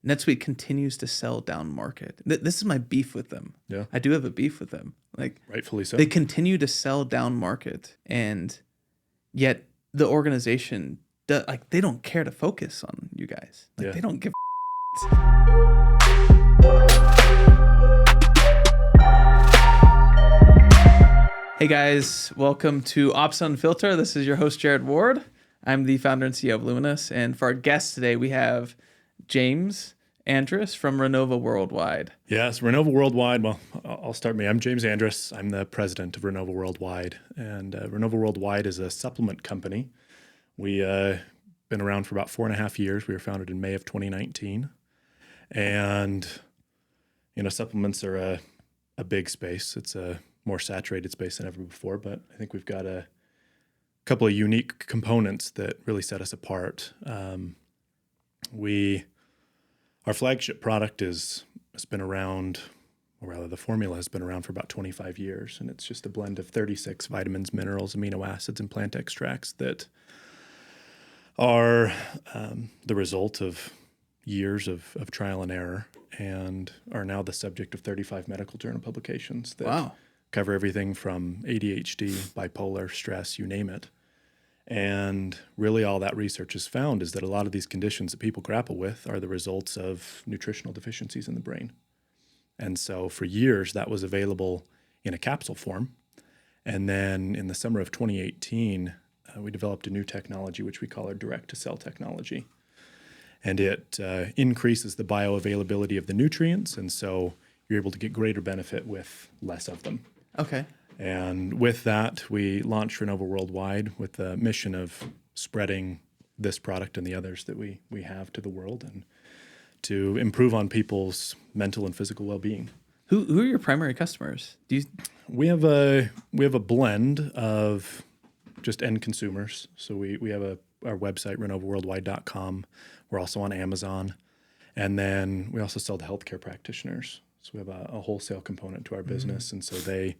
NetSuite continues to sell down market. This is my beef with them. Yeah. I do have a beef with them. Like, Rightfully so. they continue to sell down market, and yet the organization they don't care to focus on you guys. Like, they don't give Hey guys, welcome to Ops Unfiltered. This is your host, Jared Ward. I'm the founder and CEO of Luminous. And for our guest today, we have James Andrus from Renova Worldwide. Yes, Renova Worldwide. Well, I'll start me. I'm James Andrus. I'm the president of Renova Worldwide. And Renova Worldwide is a supplement company. We been around for about 4.5 years. We were founded in May of 2019. And, supplements are a big space. It's a more saturated space than ever before, but I think we've got a couple of unique components that really set us apart. Our flagship product has been around, or rather the formula has been around for about 25 years, and it's just a blend of 36 vitamins, minerals, amino acids, and plant extracts that are the result of years of trial and error, and are now the subject of 35 medical journal publications that cover everything from ADHD, bipolar, stress, you name it. And really all that research has found is that a lot of these conditions that people grapple with are the results of nutritional deficiencies in the brain. And so for years that was available in a capsule form. And then in the summer of 2018, we developed a new technology, which we call our direct-to-cell technology. And it increases the bioavailability of the nutrients. And so you're able to get greater benefit with less of them. Okay. And with that, we launched Renova Worldwide with the mission of spreading this product and the others that we have to the world, and to improve on people's mental and physical well-being. Who are your primary customers? We have a blend of just end consumers. So we have our website, renovaworldwide.com. We're also on Amazon. And then we also sell to healthcare practitioners. So we have a wholesale component to our business. And so they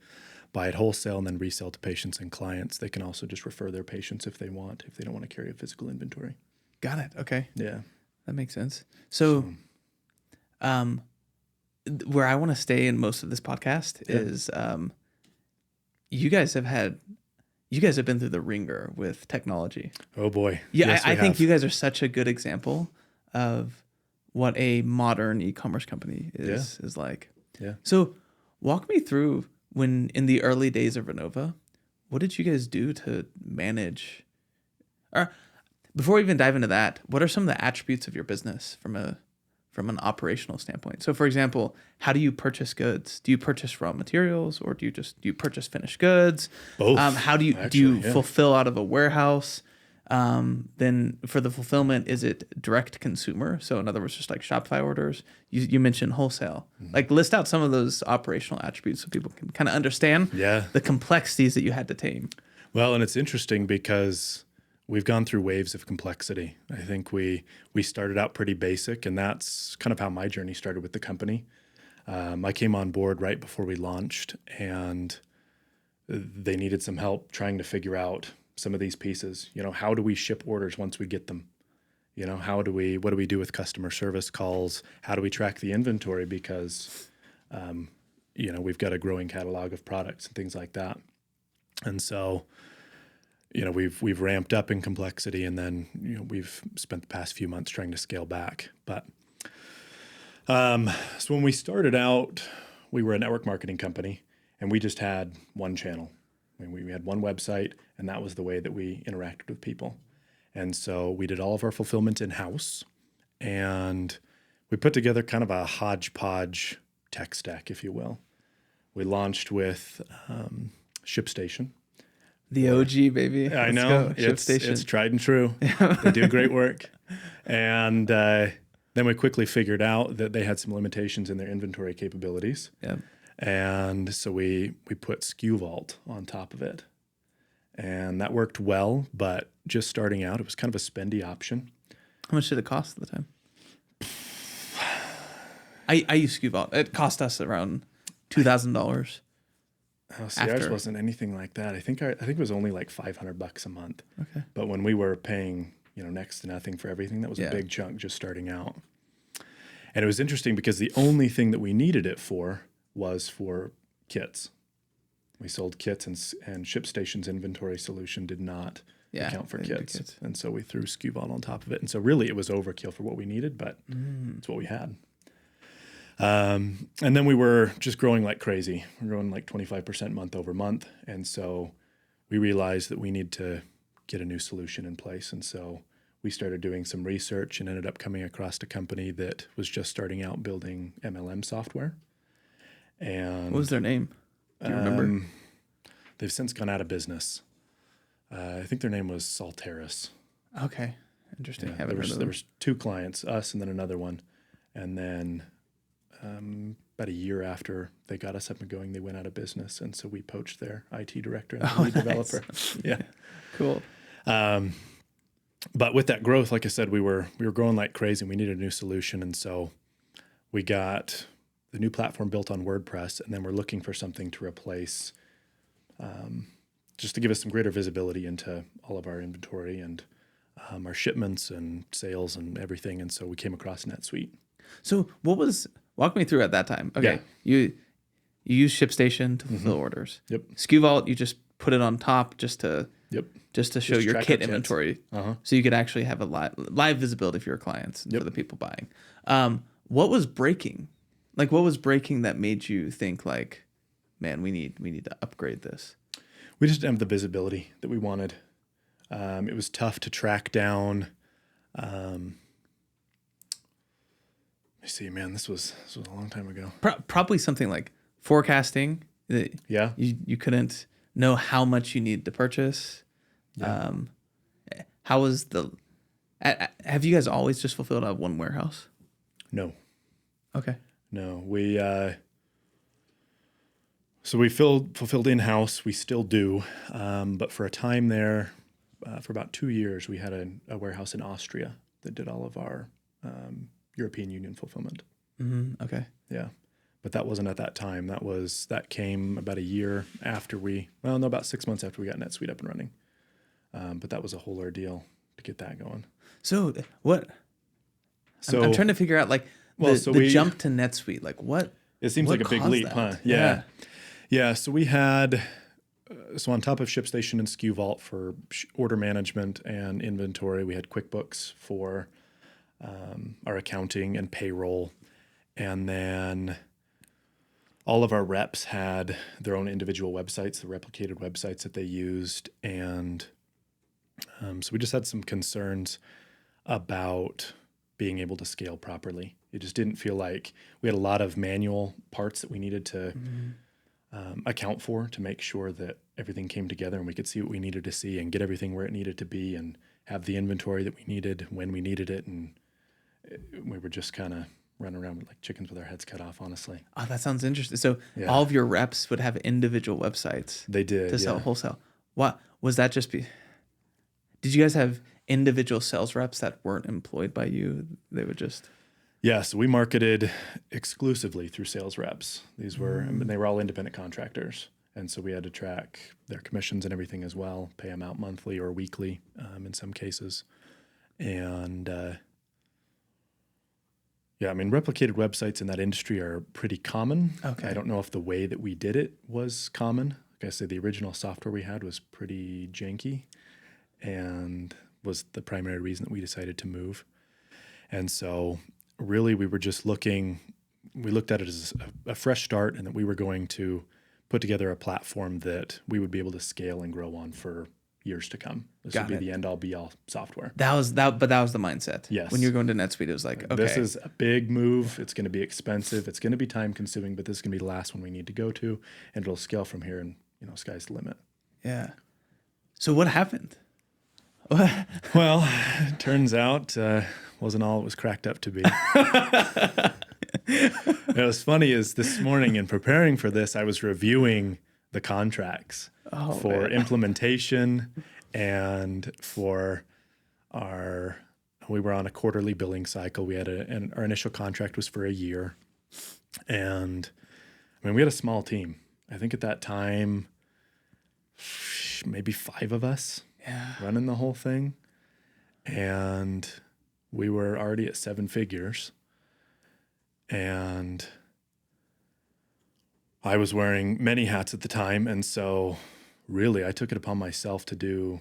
buy it wholesale and then resell to patients and clients. They can also just refer their patients if they want, if they don't want to carry a physical inventory. Got it. Okay. Yeah. That makes sense. So where I want to stay in most of this podcast is you guys have been through the ringer with technology. Oh boy. Yeah, yes, I think you guys are such a good example of what a modern e-commerce company is like. Yeah. So walk me through, when in the early days of Renova, what did you guys do to manage? Or before we even dive into that, what are some of the attributes of your business from an operational standpoint? So for example, how do you purchase goods? Do you purchase raw materials, or do you purchase finished goods? Both. How do you fulfill out of a warehouse? Then for the fulfillment, is it direct to consumer? So in other words, just like Shopify orders. You mentioned wholesale. Like, list out some of those operational attributes so people can kind of understand the complexities that you had to tame. Well, and it's interesting because we've gone through waves of complexity. I think we started out pretty basic, and that's kind of how my journey started with the company. I came on board right before we launched, and they needed some help trying to figure out some of these pieces. How do we ship orders once we get them? What do we do with customer service calls? How do we track the inventory? Because, we've got a growing catalog of products and things like that. And so, we've ramped up in complexity, and then, we've spent the past few months trying to scale back. But, so when we started out, we were a network marketing company, and we just had one channel. We had one website, and that was the way that we interacted with people. And so we did all of our fulfillment in-house, and we put together kind of a hodgepodge tech stack, if you will. We launched with ShipStation. The OG, baby. I know. It's tried and true. They do great work. And then we quickly figured out that they had some limitations in their inventory capabilities. Yeah. And so we put SKU Vault on top of it. And that worked well, but just starting out, it was kind of a spendy option. How much did it cost at the time? I use SKU Vault. It cost us around $2,000. Oh, see, ours wasn't anything like that. I think it was only like $500 a month. Okay. But when we were paying, next to nothing for everything, that was a big chunk just starting out. And it was interesting because the only thing that we needed it for was for kits. We sold kits, and ShipStation's inventory solution did not account for kits. And so we threw SKU Vault on top of it. And so really it was overkill for what we needed, but it's what we had. And then we were just growing like crazy. We're growing like 25% month over month. And so we realized that we need to get a new solution in place. And so we started doing some research and ended up coming across a company that was just starting out building MLM software. And what was their name? Do you remember? They've since gone out of business. I think their name was Salteris. Okay. Interesting. Yeah, there was 2 clients, us and then another one. And then about a year after they got us up and going, they went out of business. And so we poached their IT director and lead developer. Yeah. Cool. But with that growth, like I said, we were growing like crazy and we needed a new solution. And so we got the new platform built on WordPress, and then we're looking for something to replace, just to give us some greater visibility into all of our inventory and our shipments and sales and everything. And so we came across NetSuite. So walk me through at that time. Okay. Yeah. You use ShipStation to fulfill orders. Yep. SKU Vault, you just put it on top just to show your kit inventory. So you could actually have a live visibility for your clients and for the people buying. What was breaking? Like, what was breaking that made you think like, man, we need to upgrade this? We just didn't have the visibility that we wanted. It was tough to track down. Let me see, man, this was a long time ago. Probably something like forecasting. Yeah. You couldn't know how much you need to purchase. Yeah. How was have you guys always just fulfilled out of one warehouse? No. Okay. No, so we fulfilled in-house. We still do, but for a time there, for about 2 years, we had a warehouse in Austria that did all of our European Union fulfillment. Mm-hmm. Okay. Yeah, but that wasn't at that time. That came about a year after about 6 months after we got NetSuite up and running. But that was a whole ordeal to get that going. So what? So I'm trying to figure out like. The jump to NetSuite, like what? It seems like a big leap, huh? Yeah. So we had, on top of ShipStation and SKU Vault for order management and inventory, we had QuickBooks for our accounting and payroll. And then all of our reps had their own individual websites, the replicated websites that they used. And so we just had some concerns about being able to scale properly. It just didn't feel like we had a lot of manual parts that we needed to account for to make sure that everything came together and we could see what we needed to see and get everything where it needed to be and have the inventory that we needed when we needed it. And we were just kind of running around like chickens with our heads cut off, honestly. Oh, that sounds interesting. So all of your reps would have individual websites. They did to sell wholesale. What was that? Did you guys have individual sales reps that weren't employed by you? They would just... Yeah, so we marketed exclusively through sales reps. These were, they were all independent contractors. And so we had to track their commissions and everything as well, pay them out monthly or weekly in some cases. And replicated websites in that industry are pretty common. Okay. I don't know if the way that we did it was common. Like I said, the original software we had was pretty janky and was the primary reason that we decided to move. And so really we were just we looked at it as a fresh start and that we were going to put together a platform that we would be able to scale and grow on for years to come. This would be the end all be all software. But that was the mindset. Yes. When you were going to NetSuite, it was like, okay. This is a big move. It's going to be expensive. It's going to be time consuming, but this is going to be the last one we need to go to and it'll scale from here and, sky's the limit. Yeah. So what happened? Well, it turns out wasn't all it was cracked up to be. What was funny is this morning in preparing for this, I was reviewing the contracts for implementation and for we were on a quarterly billing cycle. We had our initial contract was for a year. And we had a small team. I think at that time, maybe 5 of us running the whole thing. And we were already at 7 figures. And I was wearing many hats at the time. And so really I took it upon myself to do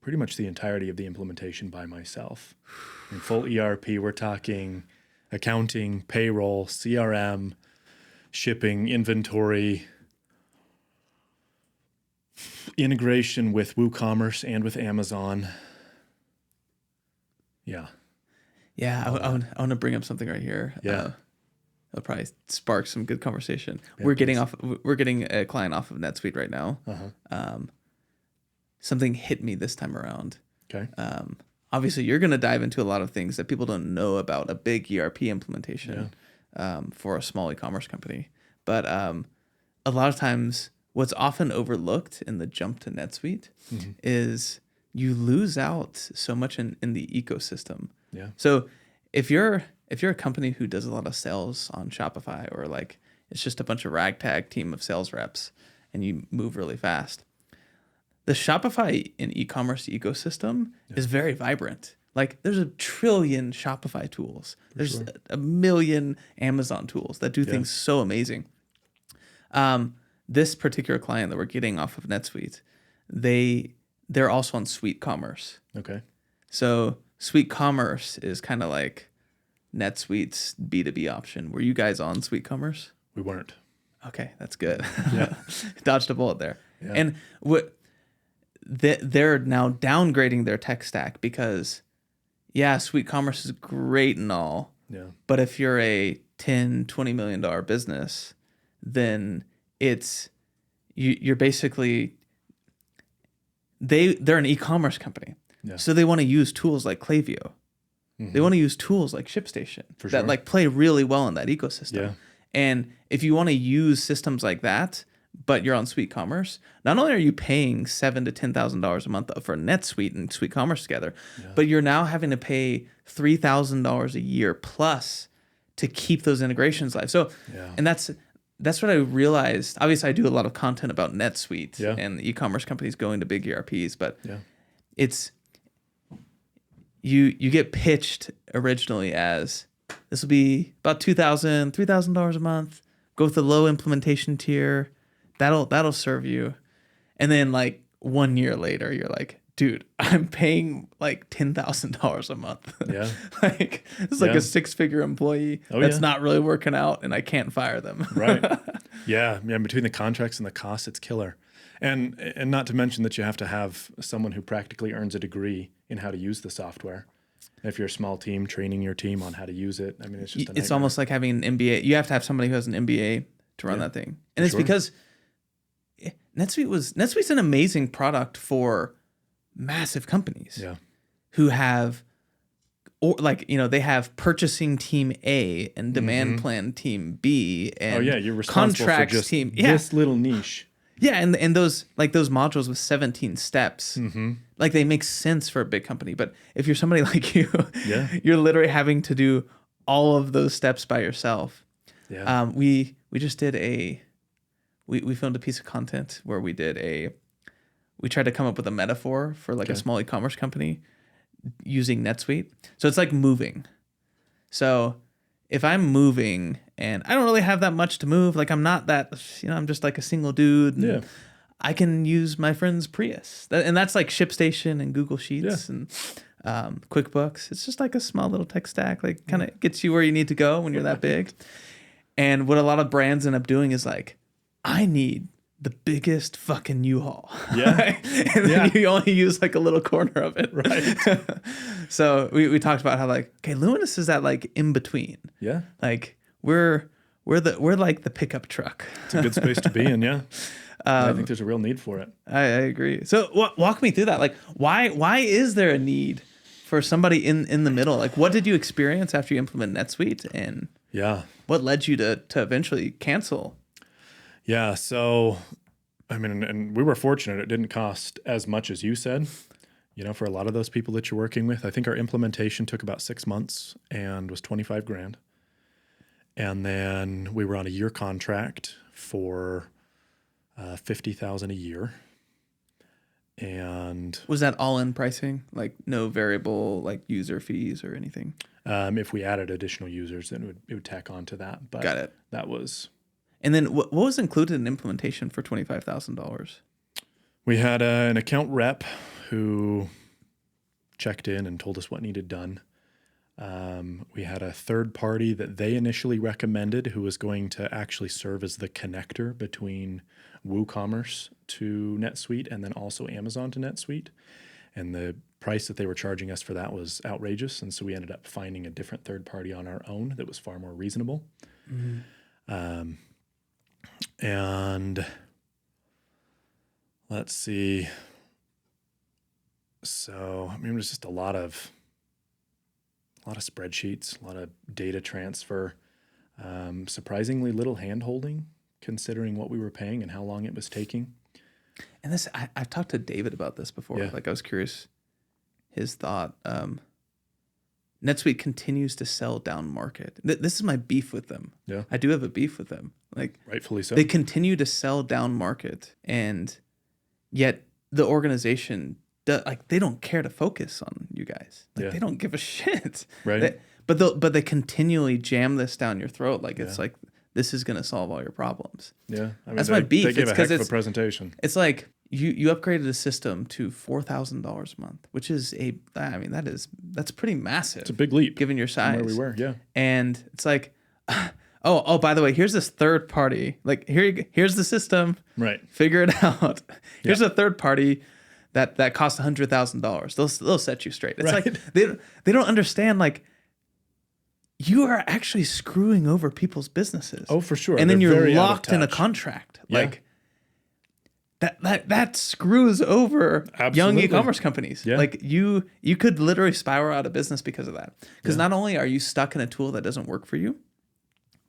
pretty much the entirety of the implementation by myself. In full ERP, we're talking accounting, payroll, CRM, shipping, inventory, integration with WooCommerce and with Amazon. Yeah. Yeah, I want to bring up something right here. Yeah. It'll probably spark some good conversation. Yeah, We're getting a client off of NetSuite right now. Something hit me this time around. Okay. Obviously, you're going to dive into a lot of things that people don't know about a big ERP implementation for a small e-commerce company. But a lot of times, what's often overlooked in the jump to NetSuite is you lose out so much in the ecosystem. Yeah. So if you're a company who does a lot of sales on Shopify, or like it's just a bunch of ragtag team of sales reps and you move really fast, the Shopify and e-commerce ecosystem is very vibrant. Like there's 1 trillion Shopify tools. There's a million Amazon tools that do things so amazing. This particular client that we're getting off of NetSuite, they're also on Suite Commerce. Okay. So Suite Commerce is kind of like NetSuite's B2B option. Were you guys on Suite Commerce? We weren't. Okay, that's good. Yeah. Dodged a bullet there. Yeah. And they're now downgrading their tech stack because, Suite Commerce is great and all. Yeah. But if you're a $10-20 million business, then you're basically they're an e-commerce company. Yeah. So they want to use tools like Klaviyo. They want to use tools like ShipStation that like play really well in that ecosystem. Yeah. And if you want to use systems like that, but you're on Suite Commerce, not only are you paying $7,000 to $10,000 a month for NetSuite and Suite Commerce together, but you're now having to pay $3,000 a year plus to keep those integrations live. So, and that's what I realized. Obviously, I do a lot of content about NetSuite and e-commerce companies going to big ERPs, but it's you get pitched originally as this will be about $2,000, $3,000 a month. Go with the low implementation tier. That'll serve you. And then like 1 year later, you're like, dude, I'm paying like $10,000 a month. Yeah. Like it's like a 6-figure employee that's not really working out, and I can't fire them. Right. Yeah. Between the contracts and the costs, it's killer. And not to mention that you have to have someone who practically earns a degree in how to use the software. If you're a small team, training your team on how to use it. I mean, it's just it's almost like having an MBA. You have to have somebody who has an MBA to run that thing. And it's because NetSuite's an amazing product for massive companies who have, or like, they have purchasing team A and demand plan team B and you're responsible for just team this little niche. Yeah, and those modules with 17 steps, like they make sense for a big company. But if you're somebody like you, you're literally having to do all of those steps by yourself. Yeah. We just did we filmed a piece of content where we tried to come up with a metaphor for like a small e-commerce company using NetSuite. So it's like moving. So if I'm moving and I don't really have that much to move, like I'm not that, I'm just like a single dude. And I can use my friend's Prius. And that's like ShipStation and Google Sheets and QuickBooks. It's just like a small little tech stack, like kind of gets you where you need to go when you're that big. And what a lot of brands end up doing is like, I need the biggest fucking U-Haul. Yeah. And then you only use like a little corner of it. Right. So we talked about how like, okay, Luminous is that like in between. Yeah. Like we're like the pickup truck. It's a good space to be in. Yeah. I think there's a real need for it. I agree. So walk me through that. Like why is there a need for somebody in the middle? Like what did you experience after you implement NetSuite, and what led you to eventually cancel? Yeah. So, I mean, and we were fortunate. It didn't cost as much as you said, for a lot of those people that you're working with. I think our implementation took about 6 months and was $25,000. And then we were on a year contract for $50,000 a year. And Was that all in pricing? Like no variable like user fees or anything? if we added additional users, then it would tack on to that. But Got it. that was... And then what was included in implementation for $25,000? We had an account rep who checked in and told us what needed done. We had a third party that they initially recommended who was going to actually serve as the connector between WooCommerce to NetSuite and then also Amazon to NetSuite. And the price that they were charging us for that was outrageous. And so we ended up finding a different third party on our own that was far more reasonable. Mm-hmm. And let's see. So, I mean, it was just a lot of spreadsheets, a lot of data transfer, surprisingly little hand-holding considering what we were paying and how long it was taking. And this, I've talked to David about this before. Yeah. Like I was curious his thought. NetSuite continues to sell down market. This is my beef with them. Yeah. I do have a beef with them. Like rightfully so. They continue to sell down market, and yet the organization they don't care to focus on you guys. Like they don't give a shit. Right. But they continually jam this down your throat. Like it's like this is gonna solve all your problems. Yeah. I mean, that's my beef. They give a heck of a presentation. It's like you upgraded a system to $4,000 a month, which is that's pretty massive. It's a big leap given your size. From where we were, yeah. And it's like, oh, by the way, here's this third party. Like here's the system. Right. Figure it out. Here's a third party that costs $100,000. They'll set you straight. It's right. like they don't understand like you are actually screwing over people's businesses. Oh, for sure. And then you're locked in a contract. Yeah. Like that screws over young e-commerce companies. Yeah. Like you could literally spiral out of business because of that. Because not only are you stuck in a tool that doesn't work for you,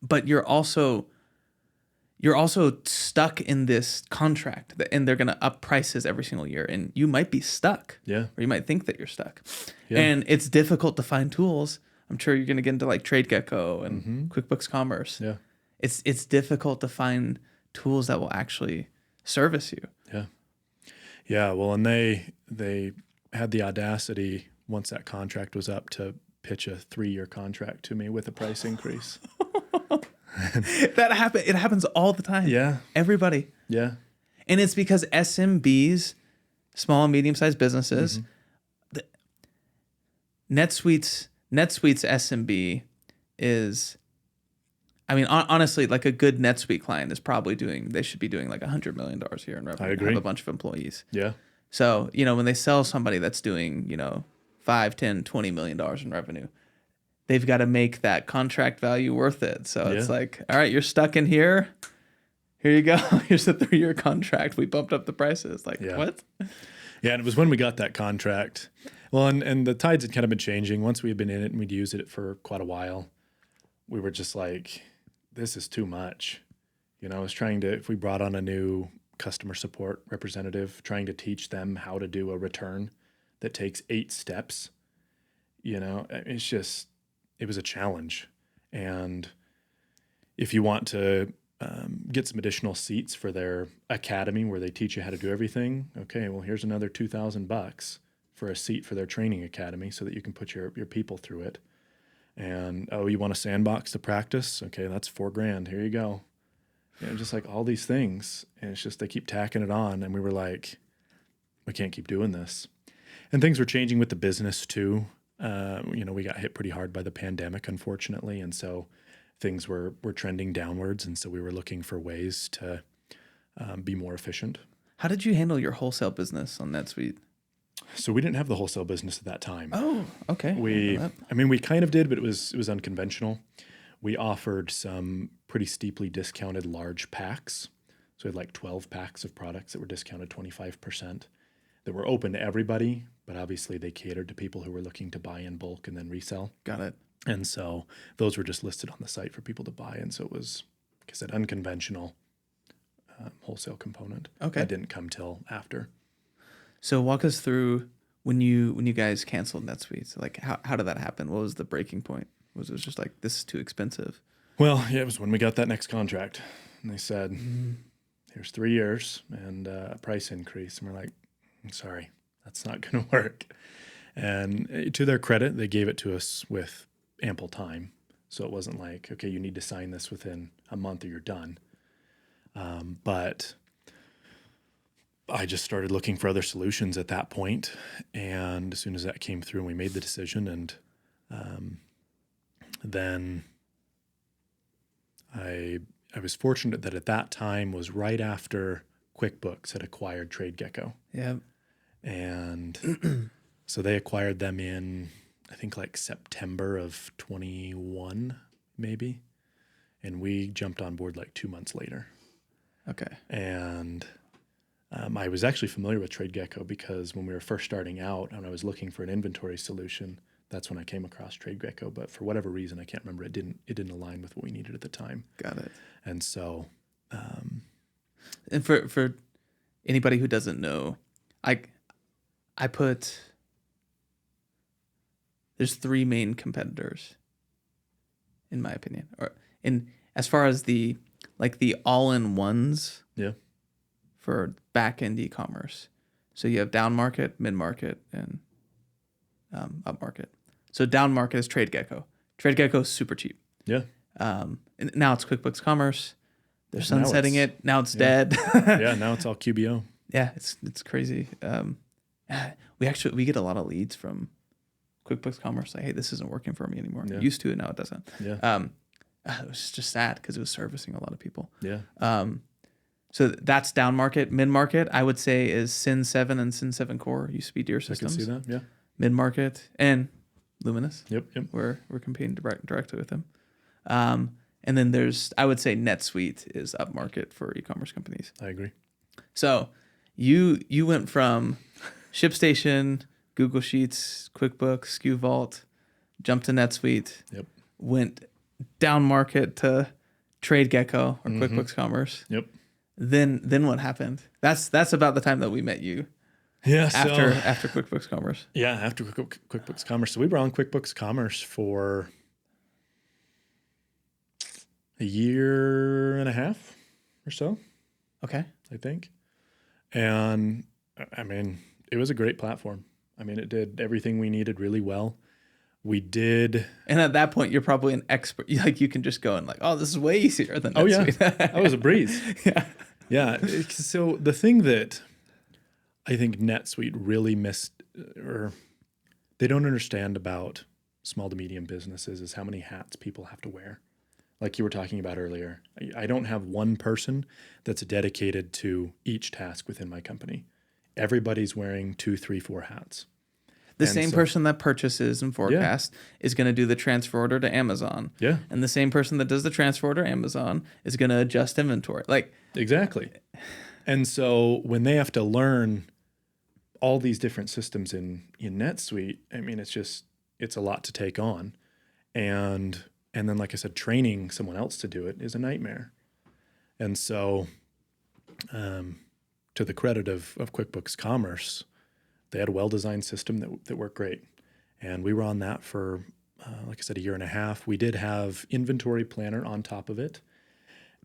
but you're also stuck in this contract and they're going to up prices every single year and you might be stuck. Yeah. Or you might think that you're stuck. Yeah. And it's difficult to find tools. I'm sure you're going to get into like TradeGecko and QuickBooks Commerce. Yeah. It's difficult to find tools that will actually service you. Yeah. Yeah. Well, and they had the audacity once that contract was up to pitch a 3-year contract to me with a price increase. It happens all the time. Yeah. Everybody. Yeah. And it's because SMBs, small and medium-sized businesses, NetSuite's SMB is, I mean, honestly, like a good NetSuite client is probably they should be doing like $100 million a year in revenue. I agree. Have a bunch of employees. Yeah. So, when they sell somebody that's doing, $5, $10, $20 million in revenue, they've got to make that contract value worth it. So it's like, all right, you're stuck in here. Here you go. Here's a 3-year contract. We bumped up the prices. Like, what? Yeah, and it was when we got that contract. Well, and the tides had kind of been changing. Once we had been in it and we'd used it for quite a while, we were just like, this is too much. I was trying to, if we brought on a new customer support representative, trying to teach them how to do a return that takes 8 steps, it's just, it was a challenge. And if you want to get some additional seats for their academy where they teach you how to do everything, okay, well, here's another $2,000 for a seat for their training academy so that you can put your people through it. And, you want a sandbox to practice? Okay, that's $4,000. Here you go. Just like all these things. And it's just they keep tacking it on. And we were like, we can't keep doing this. And things were changing with the business too. We got hit pretty hard by the pandemic, unfortunately. And so things were trending downwards. And so we were looking for ways to be more efficient. How did you handle your wholesale business on NetSuite? So we didn't have the wholesale business at that time. Oh, okay. We kind of did, but it was unconventional. We offered some pretty steeply discounted large packs. So we had like 12 packs of products that were discounted 25%. That were open to everybody, but obviously they catered to people who were looking to buy in bulk and then resell. Got it. And so those were just listed on the site for people to buy. And so it was, like I said, unconventional wholesale component. Okay. That didn't come till after. So walk us through when you guys canceled NetSuite. So like how did that happen? What was the breaking point? Was it just like, this is too expensive? Well, yeah, it was when we got that next contract. And they said, here's 3 years and a price increase. And we're like, sorry, that's not going to work. And to their credit, they gave it to us with ample time. So it wasn't like, okay, you need to sign this within a month or you're done. But I just started looking for other solutions at that point. And as soon as that came through, we made the decision. And then I was fortunate that at that time was right after QuickBooks had acquired TradeGecko. Yeah. And so they acquired them in, I think, like September of 21, maybe. And we jumped on board like 2 months later. Okay. And I was actually familiar with TradeGecko because when we were first starting out and I was looking for an inventory solution, that's when I came across TradeGecko. But for whatever reason, I can't remember, it didn't align with what we needed at the time. Got it. And so, and for anybody who doesn't know, I put, there's three main competitors, in my opinion, or in as far as the all-in-ones. yeah. For back-end e-commerce. So you have down market, mid market, and up market. So down market is TradeGecko. TradeGecko is super cheap. Yeah. And now it's QuickBooks Commerce. They're Now sunsetting it's- it. Now it's dead. Yeah. Now it's all QBO. Yeah, it's crazy. We get a lot of leads from QuickBooks Commerce. Like, hey, this isn't working for me anymore. Yeah. It used to, and now it doesn't. Yeah. It was just sad because it was servicing a lot of people. Yeah. So that's down market. Mid market, I would say, is Sin 7 and Sin 7 Core. Used to be Deer I can Systems. see that. Yeah. Mid market and Luminous. Yep. We're competing directly with them. And then there's, I would say, NetSuite is up market for e-commerce companies. I agree. So you went from ShipStation, Google Sheets, QuickBooks, SKU Vault, jumped to NetSuite. Yep. Went down market to TradeGecko or QuickBooks Commerce. Yep. Then what happened? That's about the time that we met you. Yeah. After QuickBooks Commerce. Yeah, after QuickBooks Commerce. So we were on QuickBooks Commerce for a year and a half or so, Okay. I think. And I mean, it was a great platform. I mean, it did everything we needed really well. We did. And at that point, you're probably an expert. Like, you can just go and like, oh, this is way easier than Oh, yeah. NetSuite. That was a breeze. Yeah. Yeah. So the thing that I think NetSuite really missed, or they don't understand about small to medium businesses, is how many hats people have to wear. Like you were talking about earlier, I don't have one person that's dedicated to each task within my company. Everybody's wearing 2, 3, 4 hats. The And same so- person that purchases and forecasts is going to do the transfer order to Amazon. Yeah, And the same person that does the transfer order to Amazon is going to adjust inventory. Like, exactly. And so when they have to learn all these different systems in NetSuite, I mean, it's a lot to take on. And then, like I said, training someone else to do it is a nightmare. And so to the credit of QuickBooks Commerce, they had a well-designed system that worked great. And we were on that for, like I said, a year and a half. We did have Inventory Planner on top of it.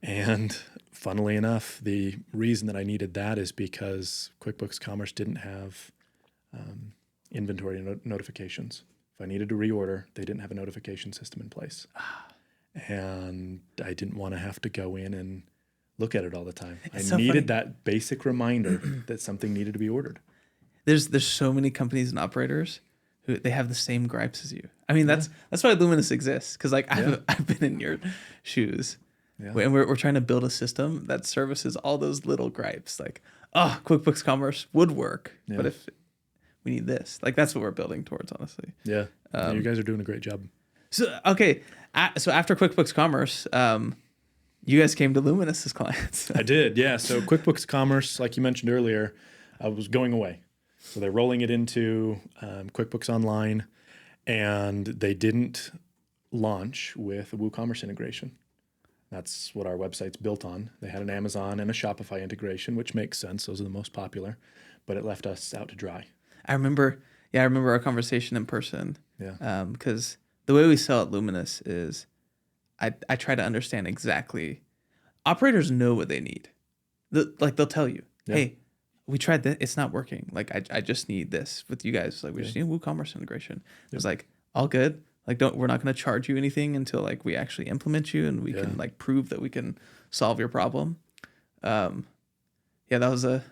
And funnily enough, the reason that I needed that is because QuickBooks Commerce didn't have inventory notifications. If I needed to reorder, they didn't have a notification system in place. And I didn't want to have to go in and look at it all the time. I needed that basic reminder that something needed to be ordered. there's so many companies and operators who they have the same gripes as you. I mean, that's why Luminous exists. Because like I've been in your shoes. Yeah. And we're trying to build a system that services all those little gripes. Like, oh, QuickBooks Commerce would work, but if we need this, like that's what we're building towards, honestly. Yeah. You guys are doing a great job. So okay, so after QuickBooks Commerce, you guys came to Luminous as clients. I did, yeah. So QuickBooks Commerce, like you mentioned earlier, was going away. So they're rolling it into QuickBooks Online, and they didn't launch with a WooCommerce integration. That's what our website's built on. They had an Amazon and a Shopify integration, which makes sense. Those are the most popular, but it left us out to dry. I remember our conversation in person. Yeah. Because the way we sell at Luminous is I try to understand exactly. Operators know what they need. They'll tell you, hey, we tried that. It's not working. Like, I just need this with you guys. Like, we just need WooCommerce integration. It was like, all good. Like, we're not going to charge you anything until like we actually implement you and we can like prove that we can solve your problem. That was those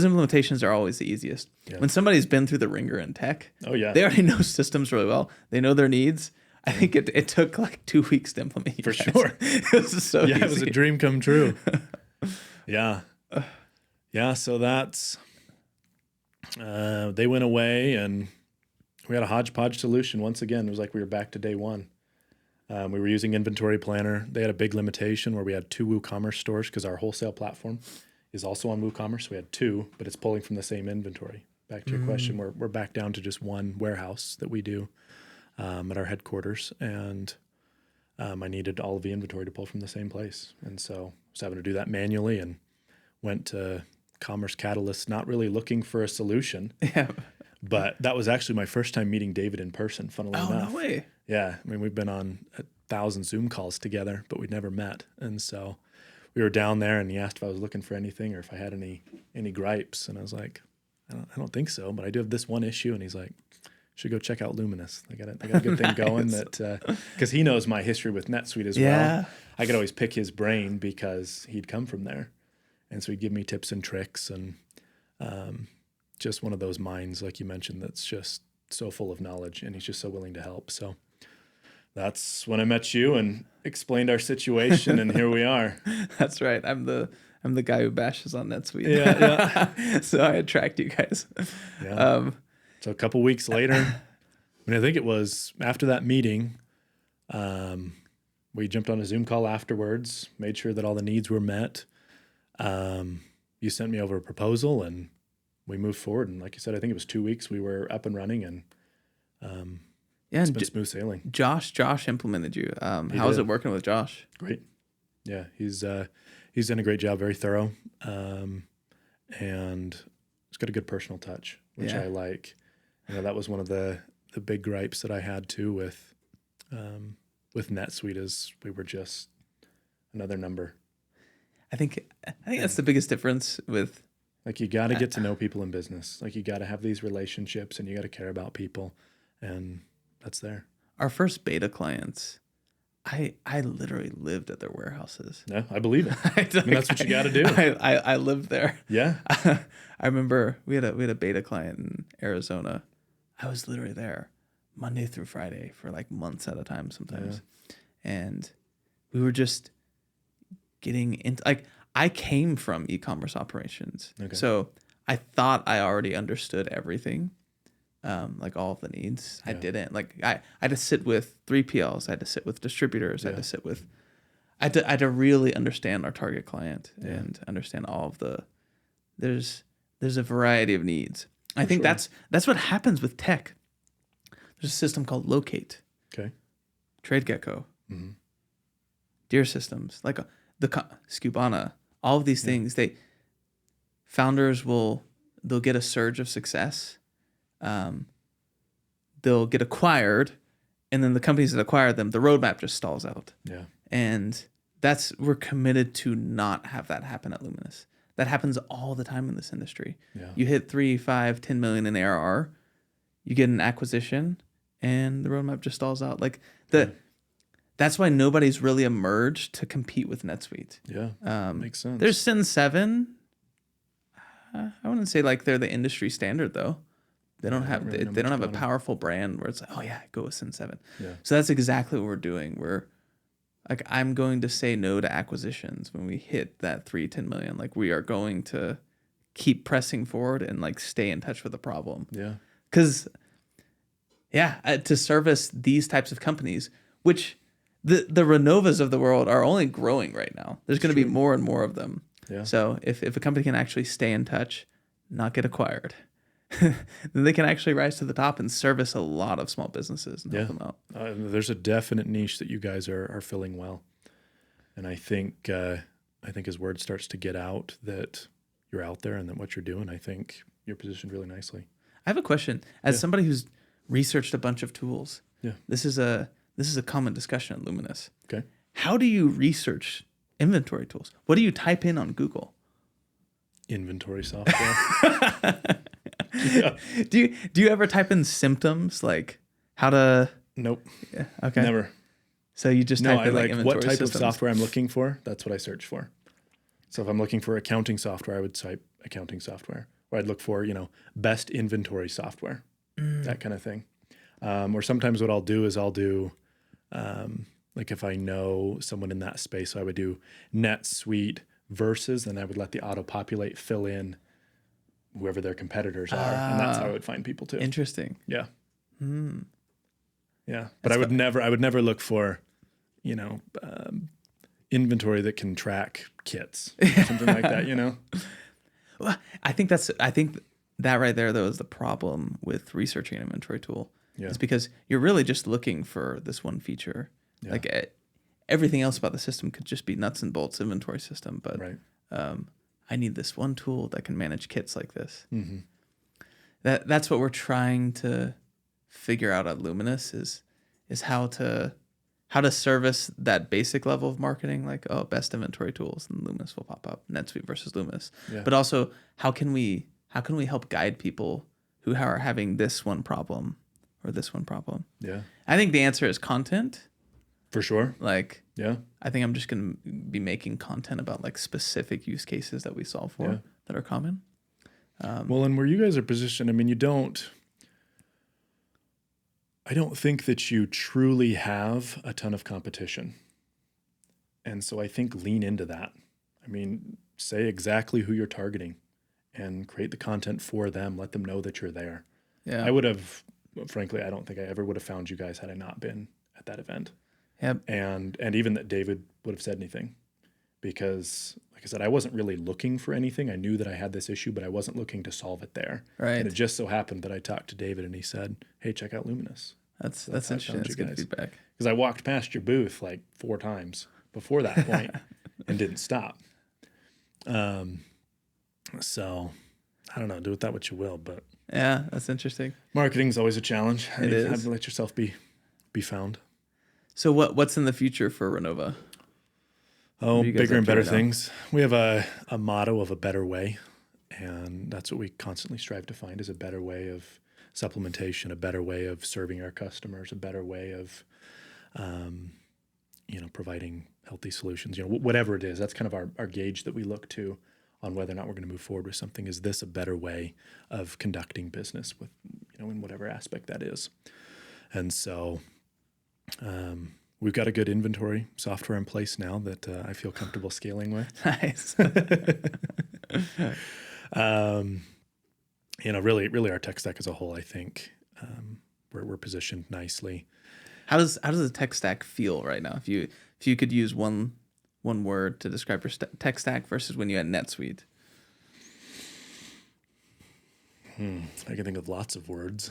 implementations are always the easiest. Yeah. When somebody's been through the ringer in tech, they already know systems really well. They know their needs. I think it took like 2 weeks to implement you guys. Sure. It was so easy. It was a dream come true. Yeah. So that's, they went away and we had a hodgepodge solution. Once again, it was like we were back to day one. We were using Inventory Planner. They had a big limitation where we had 2 WooCommerce stores because our wholesale platform is also on WooCommerce. We had 2, but it's pulling from the same inventory. Back to your question, we're back down to just one warehouse that we do at our headquarters. And I needed all of the inventory to pull from the same place. And so I was having to do that manually and went to Commerce Catalyst, not really looking for a solution. Yeah. But that was actually my first time meeting David in person, funnily enough. Oh, no way. Yeah. I mean, we've been on 1,000 Zoom calls together, but we'd never met. And so we were down there and he asked if I was looking for anything or if I had any gripes. And I was like, I don't think so, but I do have this one issue. And he's like, should go check out Luminous. They got a good thing going because he knows my history with NetSuite as well. I could always pick his brain because he'd come from there. And so he'd give me tips and tricks and just one of those minds, like you mentioned, that's just so full of knowledge and he's just so willing to help. So that's when I met you and explained our situation and here we are. That's right. I'm the guy who bashes on NetSuite. Yeah. So I attract you guys. Yeah. So a couple weeks later, I mean, I think it was after that meeting, we jumped on a Zoom call afterwards, made sure that all the needs were met. You sent me over a proposal and we moved forward. And like you said, I think it was 2 weeks we were up and running and it's been smooth sailing. Josh implemented you. How's it working with Josh? Great. Yeah, he's done a great job, very thorough, and he's got a good personal touch, which I like. You know, that was one of the big gripes that I had too with NetSuite is we were just another number. I think that's the biggest difference with. Like you got to get to know people in business. Like you got to have these relationships and you got to care about people, and that's there. Our first beta clients, I literally lived at their warehouses. No, I believe it. I mean, that's what you got to do. I lived there. Yeah. I remember we had a beta client in Arizona. I was literally there Monday through Friday for like months at a time sometimes. Yeah. And we were just getting into like I came from e-commerce operations. Okay. So I thought I already understood everything. Like all of the needs. Yeah. I didn't. Like I had to sit with 3PLs, I had to sit with distributors, I had to sit with I had to really understand our target client and understand all of the there's a variety of needs. I think that's what happens with tech. There's a system called Locate. Okay. TradeGecko. Mm-hmm. Deer systems, like the Scubana, all of these things, founders they'll get a surge of success. They'll get acquired, and then the companies that acquire them, the roadmap just stalls out. Yeah. And we're committed to not have that happen at Luminous. That happens all the time in this industry. Yeah. You hit 3, 5, 10 million in ARR, you get an acquisition, and the roadmap just stalls out. Like that's why nobody's really emerged to compete with NetSuite. Yeah, makes sense. There's Sin 7. I wouldn't say like they're the industry standard though. They don't have a powerful brand where it's like, oh yeah, go with Sin 7. Yeah. So that's exactly what we're doing. We're like, I'm going to say no to acquisitions when we hit that 10 million. Like we are going to keep pressing forward and like stay in touch with the problem. Yeah. Because to service these types of companies, which the Renovas of the world are only growing right now. There's going to be more and more of them. Yeah. So if a company can actually stay in touch, not get acquired, then they can actually rise to the top and service a lot of small businesses and help them out. There's a definite niche that you guys are filling well. And I think as word starts to get out that you're out there and that what you're doing, I think you're positioned really nicely. I have a question. As somebody who's researched a bunch of tools, this is a common discussion at Luminous. Okay. How do you research inventory tools? What do you type in on Google? inventory software. Yeah. Do you ever type in symptoms like how to? Nope. Yeah, okay. Never. So you just No, type I in like like inventory what type systems. of software I'm looking for. That's what I search for. So if I'm looking for accounting software, I would type accounting software. Or I'd look for, best inventory software, that kind of thing. Or sometimes what I'll do is like if I know someone in that space, so I would do NetSuite versus, and I would let the auto-populate fill in whoever their competitors are. And that's how I would find people too. Interesting. Yeah. Hmm. Yeah. But I would never look for, inventory that can track kits, something like that, Well, I think that right there though is the problem with researching an inventory tool. Yeah. It's because you're really just looking for this one feature. Yeah. Like everything else about the system could just be nuts and bolts inventory system, but Right. I need this one tool that can manage kits like this. Mm-hmm. That's what we're trying to figure out at Luminous is how to service that basic level of marketing, like best inventory tools, and Luminous will pop up, NetSuite versus Luminous. Yeah. But also how can we help guide people who are having this one problem or this one problem? Yeah. I think the answer is content. For sure. Like, Yeah. I think I'm just going to be making content about like specific use cases that we solve for that are common. Well, and where you guys are positioned, I mean, I don't think that you truly have a ton of competition. And so I think lean into that. I mean, say exactly who you're targeting and create the content for them. Let them know that you're there. Yeah. Frankly, I don't think I ever would have found you guys had I not been at that event. Yep. And even that David would have said anything, because like I said, I wasn't really looking for anything. I knew that I had this issue, but I wasn't looking to solve it there. Right. And it just so happened that I talked to David and he said, "Hey, check out Luminous." That's how I interesting. found That's you good guys. feedback. Because I walked past your booth like 4 times before that point and didn't stop. So I don't know, do with that what you will, but Yeah, that's interesting. marketing is always a challenge. It You is. have to let yourself be found. So what's in the future for Renova? Oh, you guys bigger up and to better right now? things. We have a motto of a better way, and that's what we constantly strive to find is a better way of supplementation, a better way of serving our customers, a better way of, providing healthy solutions. Whatever it is, that's kind of our gauge that we look to on whether or not we're going to move forward with something. Is this a better way of conducting business with, in whatever aspect that is? And so, we've got a good inventory software in place now that I feel comfortable scaling with. Nice. Really our tech stack as a whole, I think we're positioned nicely. How does the tech stack feel right now? If you could use one word to describe your tech stack versus when you had NetSuite. I can think of lots of words.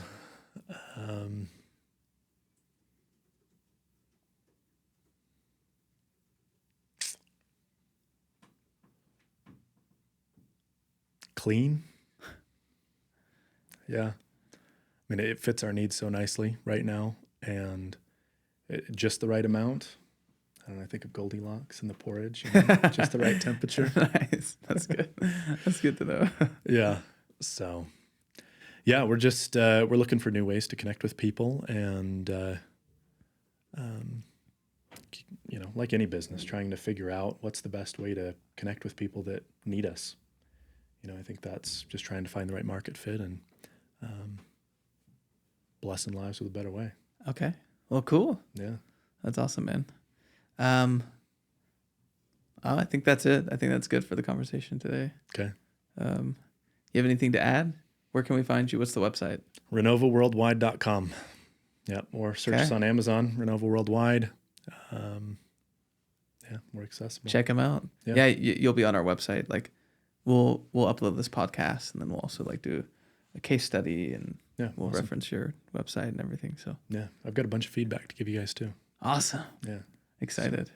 Clean. Yeah. I mean, it fits our needs so nicely right now, and just the right amount. I don't know, I think of Goldilocks and the porridge, just the right temperature. Nice. That's good. That's good to know. Yeah. So, yeah, we're just we're looking for new ways to connect with people, and like any business, trying to figure out what's the best way to connect with people that need us. I think that's just trying to find the right market fit and blessing lives with a better way. Okay. Well, cool. Yeah. That's awesome, man. I think that's it. I think that's good for the conversation today. Okay. You have anything to add? Where can we find you? What's the website? RenovaWorldwide.com. Yeah. Or search us on Amazon, Renova Worldwide. We're accessible. Check them out. Yeah, you'll be on our website. Like, we'll upload this podcast, and then we'll also do a case study, and we'll reference your website and everything. So yeah, I've got a bunch of feedback to give you guys too. Awesome. Yeah. Excited.